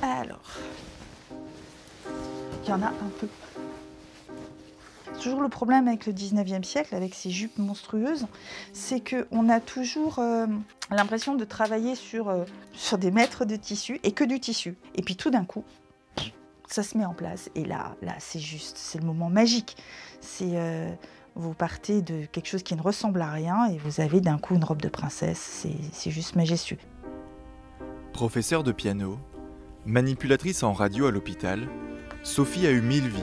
Alors, il y en a un peu. Toujours le problème avec le 19e siècle, avec ces jupes monstrueuses, c'est qu'on a toujours l'impression de travailler sur des mètres de tissu et que du tissu. Et puis tout d'un coup, ça se met en place. Et là c'est juste, c'est le moment magique. Vous partez de quelque chose qui ne ressemble à rien et vous avez d'un coup une robe de princesse. C'est juste majestueux. Professeure de piano, manipulatrice en radio à l'hôpital, Sophie a eu 1000 vies.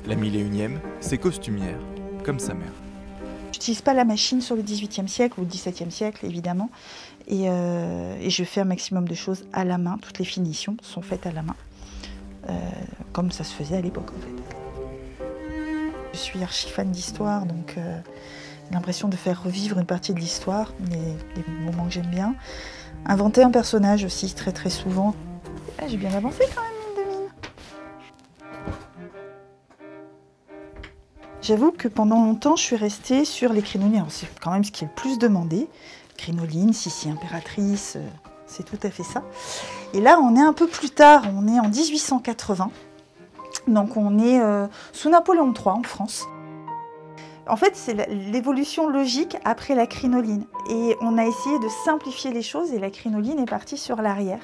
La 1001e, c'est costumière, comme sa mère. J'utilise pas la machine sur le 18e siècle ou le 17e siècle, évidemment. Et je fais un maximum de choses à la main. Toutes les finitions sont faites à la main, comme ça se faisait à l'époque, en fait. Je suis archi fan d'histoire, donc j'ai l'impression de faire revivre une partie de l'histoire, des moments que j'aime bien. Inventer un personnage aussi, très très souvent. Ah, j'ai bien avancé quand même, mine de mine. J'avoue que pendant longtemps, je suis restée sur les crinolines. C'est quand même ce qui est le plus demandé. Crinoline, Sissi impératrice, c'est tout à fait ça. Et là, on est un peu plus tard, on est en 1880. Donc on est sous Napoléon III en France. En fait, c'est l'évolution logique après la crinoline. Et on a essayé de simplifier les choses et la crinoline est partie sur l'arrière.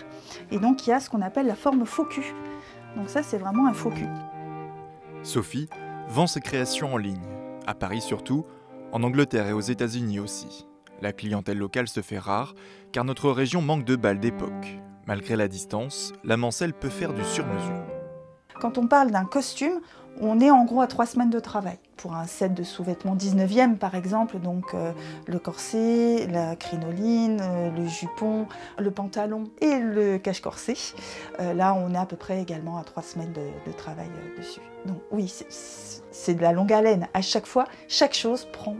Et donc il y a ce qu'on appelle la forme faux cul. Donc ça, c'est vraiment un faux cul. Sophie vend ses créations en ligne, à Paris surtout, en Angleterre et aux États-Unis aussi. La clientèle locale se fait rare, car notre région manque de balles d'époque. Malgré la distance, la mancelle peut faire du sur-mesure. Quand on parle d'un costume, on est en gros à 3 semaines de travail. Pour un set de sous-vêtements 19e par exemple, donc le corset, la crinoline, le jupon, le pantalon et le cache-corset. Là, on est à peu près également à 3 semaines de travail dessus. Donc oui, c'est de la longue haleine. À chaque fois, chaque chose prend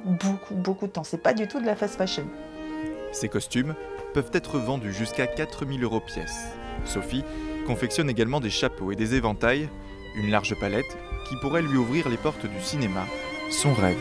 beaucoup de temps. C'est pas du tout de la fast fashion. Ces costumes peuvent être vendus jusqu'à 4 000 € pièce. Sophie confectionne également des chapeaux et des éventails, une large palette qui pourrait lui ouvrir les portes du cinéma, son rêve.